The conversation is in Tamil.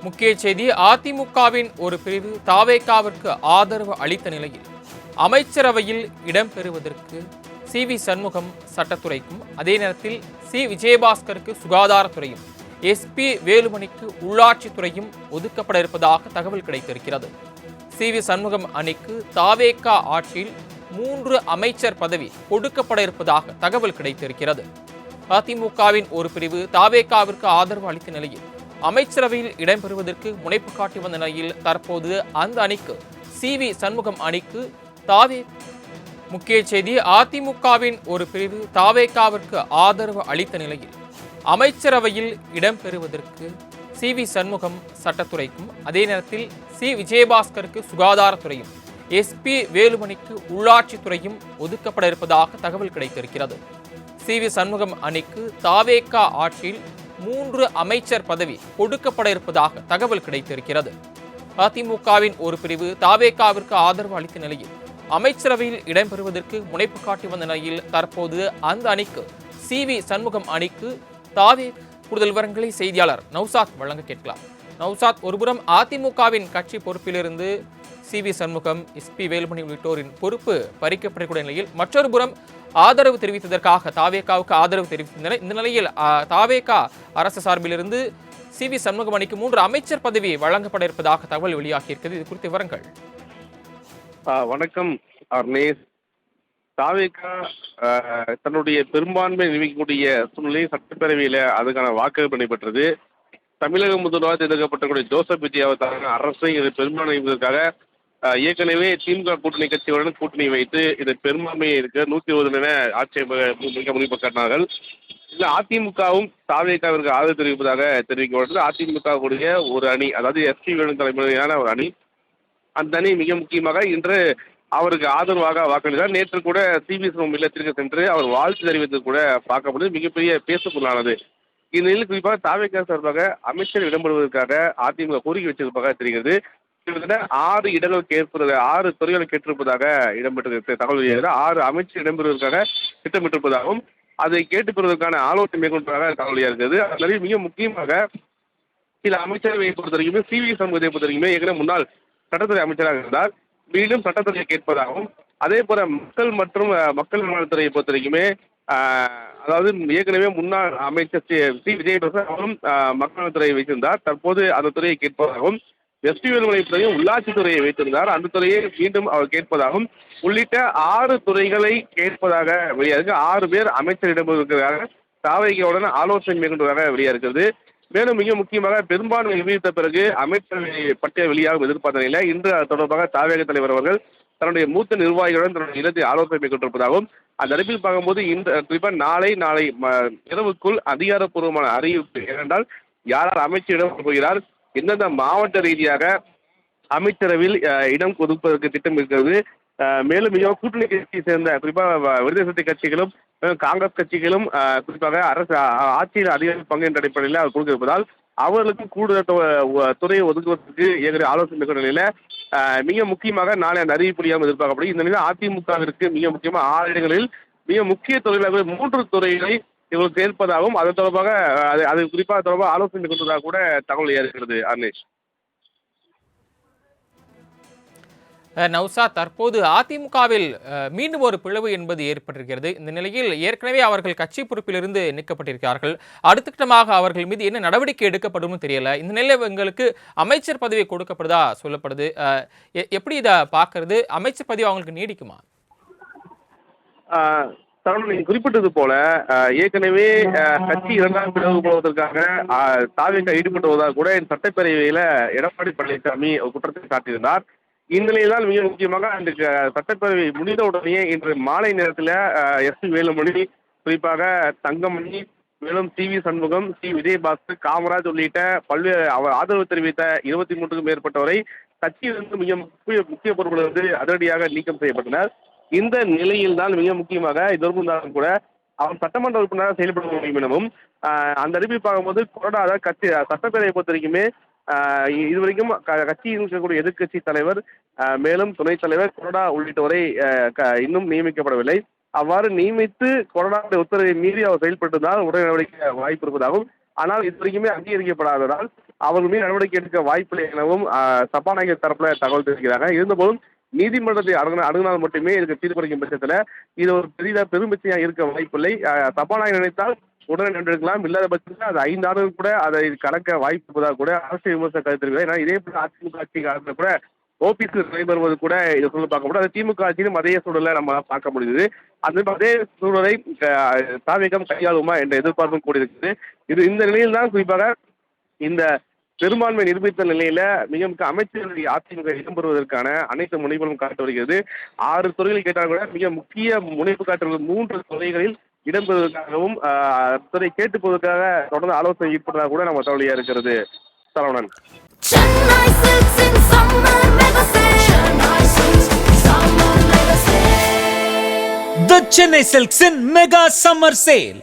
முக்கிய செய்தி அதிமுகவின் ஒரு பிரிவு தாவேகாவிற்கு ஆதரவு அளித்த நிலையில் அமைச்சரவையில் இடம்பெறுவதற்கு சி.வி. சண்முகம் சட்டத்துறைக்கும் அதே நேரத்தில் சி. விஜயபாஸ்கருக்கு சுகாதாரத்துறையும் எஸ்.பி. வேலுமணிக்கு உள்ளாட்சித்துறையும் ஒதுக்கப்பட இருப்பதாக தகவல் கிடைத்திருக்கிறது. சி.வி. சண்முகம் அணிக்கு தாவேகா ஆட்சியில் 3 அமைச்சர் பதவி கொடுக்கப்பட இருப்பதாக தகவல் கிடைத்திருக்கிறது. அதிமுகவின் ஒரு பிரிவு தாவேகாவிற்கு ஆதரவு அளித்த நிலையில் அமைச்சரவையில் இடம்பெறுவதற்கு முனைப்பு காட்டி வந்த நிலையில் தற்போது அந்த அணிக்கு சி.வி. சண்முகம் அணிக்கு முக்கிய செய்தி அதிமுகவின் ஒரு பிரிவு தாவேகாவிற்கு ஆதரவு அளித்த நிலையில் அமைச்சரவையில் இடம்பெறுவதற்கு சி.வி. சண்முகம் சட்டத்துறைக்கும் அதே நேரத்தில் சி. விஜயபாஸ்கருக்கு சுகாதாரத்துறையும் எஸ்.பி. வேலுமணிக்கு உள்ளாட்சித்துறையும் ஒதுக்கப்பட இருப்பதாக தகவல் கிடைத்திருக்கிறது. சி.வி. சண்முகம் அணிக்கு தாவேகா ஆட்சியில் 3 அமைச்சர் பதவி கொடுக்கப்பட இருப்பதாக தகவல் கிடைத்திருக்கிறது. அதிமுகவின் ஒரு பிரிவு தாவேகாவிற்கு ஆதரவு அளித்த நிலையில் அமைச்சரவையில் இடம்பெறுவதற்கு முனைப்பு காட்டி வந்த நிலையில் தற்போது அந்த அணிக்கு சி.வி. சண்முகம் அணிக்கு கூடுதல் விவரங்களை செய்தியாளர் நௌசாத் வழங்க கேட்கலாம். நௌசாத், ஒருபுறம் அதிமுகவின் கட்சி பொறுப்பிலிருந்து சி.வி. சண்முகம், எஸ்.பி. வேலுமணி உள்ளிட்டோரின் பொறுப்பு பறிக்கப்படக்கூடிய நிலையில் மற்றொரு புறம் ஆதரவு தெரிவித்ததற்காக தாவேகாவுக்கு ஆதரவு தெரிவித்தனர். இந்த நிலையில் தாவேகா அரசு சார்பிலிருந்து சி.வி. சண்முகம் அணிக்கு 3 அமைச்சர் பதவி வழங்கப்பட இருப்பதாக தகவல் வெளியாகியிருக்கிறது. இது குறித்த விவரங்கள். வணக்கம் அர்னேஷ். தாவேகா தன்னுடைய பெரும்பான்மை நியமிக்கக்கூடிய சூழ்நிலை சட்டப்பேரவையில அதுக்கான வாக்குகள் நடைபெற்றது. தமிழக முதல்வராக தேர்ந்தெடுக்கப்பட்டக்கூடிய ஜோசப் விஜய் அரசை பெரும்பான்மை நியமிப்பதற்காக ஏற்கனவே திமுக கூட்டணி கட்சிகளுடன் கூட்டணி வைத்து இது பெரும்பான்மையை இருக்க 120 என ஆட்சியை முன்னிப்பு காட்டினார்கள். இல்ல அதிமுகவும் தாவேகாவிற்கு ஆதரவு தெரிவிப்பதாக தெரிவிக்கப்பட்டது. அதிமுகவுடைய ஒரு அணி, அதாவது எஸ்.பி. வேலு தலைமையிலான ஒரு அணி, அந்த அணி மிக முக்கியமாக இன்று அவருக்கு ஆதரவாக வாக்களித்தார். நேற்று கூட சி.வி. சண்முகம் இல்லத்திற்கு சென்று அவர் வாழ்த்து தெரிவித்தது கூட பார்க்கப்பட்டது மிகப்பெரிய பேசுபொருளானது. இந்நிலையில் குறிப்பாக தாவேகா சார்பாக அமைச்சர் இடம்பெறுவதற்காக அதிமுக கோரிக்கை வச்சிருப்பதாக தெரிகிறது. கிட்டத்தட்ட 6 இடங்கள் 6 துறைகளை கேட்டிருப்பதாக இடம்பெற்ற தகவல் வெளியாகிறது. 6 அமைச்சர் இடம்பெறுவதற்காக திட்டமிட்டிருப்பதாகவும் அதை கேட்டு பெறுவதற்கான ஆலோசனை மேற்கொண்டதாக தகவல் வெளியாகிறது. அதனால மிக முக்கியமாக சில அமைச்சரவையை பொறுத்த வரைக்குமே சி.வி. சண்முகத்தை பொறுத்த வரைக்குமே ஏற்கனவே முன்னாள் சட்டத்துறை அமைச்சராக இருந்தார். மீண்டும் சட்டத்துறையை கேட்பதாகவும் அதே போல மக்கள் மற்றும் மக்கள் நலத்துறையை பொறுத்த வரைக்குமே அதாவது ஏற்கனவே முன்னாள் அமைச்சர் சி. விஜயபாஸ்கர் அவரும் மக்கள் நலத்துறையை வைத்திருந்தார். தற்போது அந்த துறையை கேட்பதாகவும் எஸ்.பி. வேலுமணி துறையும் உள்ளாட்சித்துறையை வைத்திருந்தார். அந்த துறையை மீண்டும் அவர் கேட்பதாகவும் உள்ளிட்ட 6 துறைகளை கேட்பதாக வெளியாக 6 பேர் அமைச்சர் இடம்பெறுவதற்காக தாவேகாவுடன் ஆலோசனை மேற்கொண்டதாக வெளியாகிறது. மேலும் மிக முக்கியமாக பெரும்பான்மை நிரூபித்த பிறகு அமைச்சரவை பட்டியல் வெளியாகும் எதிர்பார்த்த நிலையில் இன்று அது தொடர்பாக தாவேக தலைவர் அவர்கள் தன்னுடைய மூத்த நிர்வாகிகளுடன் தன்னுடைய இடத்தை ஆலோசனை மேற்கொண்டிருப்பதாகவும் அந்த அறிவிப்பில் பார்க்கும்போது இந்த குறிப்பாக நாளை இரவுக்குள் அதிகாரப்பூர்வமான அறிவிப்பு, ஏனென்றால் யார் அமைச்சர் இடம் போகிறார், எந்தெந்த மாவட்ட ரீதியாக அமைச்சரவையில் இடம் ஒதுக்குவதற்கு திட்டம் இருக்கிறது, மேலும் மிக கூட்டணி கட்சியை சேர்ந்த குறிப்பாக விடுதலை சிறுத்தை கட்சிகளும் காங்கிரஸ் கட்சிகளும் குறிப்பாக அரசு ஆட்சியில் அதிகார பங்கு என்ற அடிப்படையில் அவர் கொடுத்திருப்பதால் அவர்களுக்கும் கூடுதல் துறையை ஒதுக்குவதற்கு ஏற்கனவே ஆலோசனை மேற்கொண்ட நிலையில மிக முக்கியமாக நாளை அந்த அறிவிப்படியாக எதிர்பார்க்கப்படும். இந்த நிலையில் அதிமுகவிற்கு மிக முக்கியமாக 6 இடங்களில் மிக முக்கிய துறைகளாக 3 துறைகளை இவர்கள் சேர்ப்பதாகவும் அது தொடர்பாக அது குறிப்பாக தொடர்பாக ஆலோசனை மேற்கொண்டதாக கூட தகவல் இருக்கிறது. அர்னேஷ். நௌசா, தற்போது அதிமுகவில் மீண்டும் ஒரு பிளவு என்பது ஏற்பட்டிருக்கிறது. இந்த நிலையில் ஏற்கனவே அவர்கள் கட்சி பொறுப்பிலிருந்து நீக்கப்பட்டிருக்கிறார்கள். அடுத்த கட்டமாக அவர்கள் மீது என்ன நடவடிக்கை எடுக்கப்படும் தெரியல. இந்த நிலையில் எங்களுக்கு அமைச்சர் பதவி கொடுக்கப்படுதா சொல்லப்படுது. எப்படி இதை பார்க்கறது? அமைச்சர் பதவி அவங்களுக்கு நீடிக்குமா? நீங்க குறிப்பிட்டது போல ஏற்கனவே கட்சி 2ஆம் பிளவு போவதற்காக தாவேகா ஈடுபட்டுவதாக கூட சட்டப்பேரவையில எடப்பாடி பழனிசாமி குற்றத்தை சாட்டியிருந்தார். இந்நிலையில்தான் மிக முக்கியமாக அந்த சட்டப்பேரவை முடிந்த உடனே இன்று மாலை நேரத்தில் எஸ்.பி. வேலுமணி, குறிப்பாக தங்கமணி, மேலும் சி.வி. சண்முகம், சி. விஜயபாஸ்கர், காமராஜ் உள்ளிட்ட பல்வேறு அவர் ஆதரவு தெரிவித்த 23க்கும் மேற்பட்டவரை கட்சியிலிருந்து மிக முக்கிய பொறுப்பிலிருந்து அதிரடியாக நீக்கம் செய்யப்பட்டனர். இந்த நிலையில் தான் மிக முக்கியமாக இதற்கும் கூட அவர் சட்டமன்ற உறுப்பினராக செயல்பட முடியும் எனவும் அந்த அறிவிப்பை பார்க்கும்போது கொறடா கட்சி சட்டப்பேரவையை பொறுத்த வரைக்குமே இதுவரைக்கும் கட்சியில் இருக்கக்கூடிய எதிர்கட்சி தலைவர் மேலும் துணைத் தலைவர் கொறடா உள்ளிட்டவரை இன்னும் நியமிக்கப்படவில்லை. அவ்வாறு நியமித்து கொறடாவுடைய உத்தரவை மீறி அவர் செயல்பட்டதால் உடனடி நடவடிக்கை வாய்ப்பு இருப்பதாகவும், ஆனால் இதுவரைக்குமே அங்கீகரிக்கப்படாததால் அவர்கள் மீது நடவடிக்கை எடுக்க வாய்ப்பில்லை எனவும் சபாநாயகர் தரப்புல தகவல் தெரிவிக்கிறாங்க. இருந்தபோதும் நீதிமன்றத்தை அணுகினால் மட்டுமே இதுக்கு தீர்ப்பு அளிக்கும் பட்சத்துல இது ஒரு பெரும் பிரச்சனையா இருக்க வாய்ப்பில்லை. சபாநாயகர் நினைத்தால் உடனே நடவடிக்கலாம், இல்லாத பட்சத்தில் அது 5 ஆண்டுகள் கூட அதை கலக்க வாய்ப்பு இருப்பதாக கூட அரசியல் விமர்சனம் கருத்து. ஏன்னா இதே போல அதிமுக ஆட்சி காலத்தில் கூட ஓபிசி நடைபெறுவது கூட இதை சொல்ல பார்க்க முடியும். அது திமுக ஆட்சியிலும் அதே சூழலை நம்ம பார்க்க முடியுது. அதே சூழலை தாவேகம் கையாளுமா என்ற எதிர்பார்ப்பும் கூட இருக்குது. இந்த நிலையில் தான் குறிப்பாக இந்த பெரும்பான்மை நிரூபித்த நிலையில மிக மிக அமைச்சர்கள் அதிமுக இடம்பெறுவதற்கான அனைத்து முனைப்புகளும் காட்ட வருகிறது. 6 துறைகள் கேட்டால் கூட மிக முக்கிய முனைப்பு காட்டுவது 3 துறைகளில் இடம்பெறுவதற்காகவும் துறை கேட்டு போவதற்காக தொடர்ந்து ஆலோசனை ஈடுபட்டதாக கூட நம்ம தகவலியா இருக்கிறது. Saravanan. The Chennai Silks in Mega Summer Sale.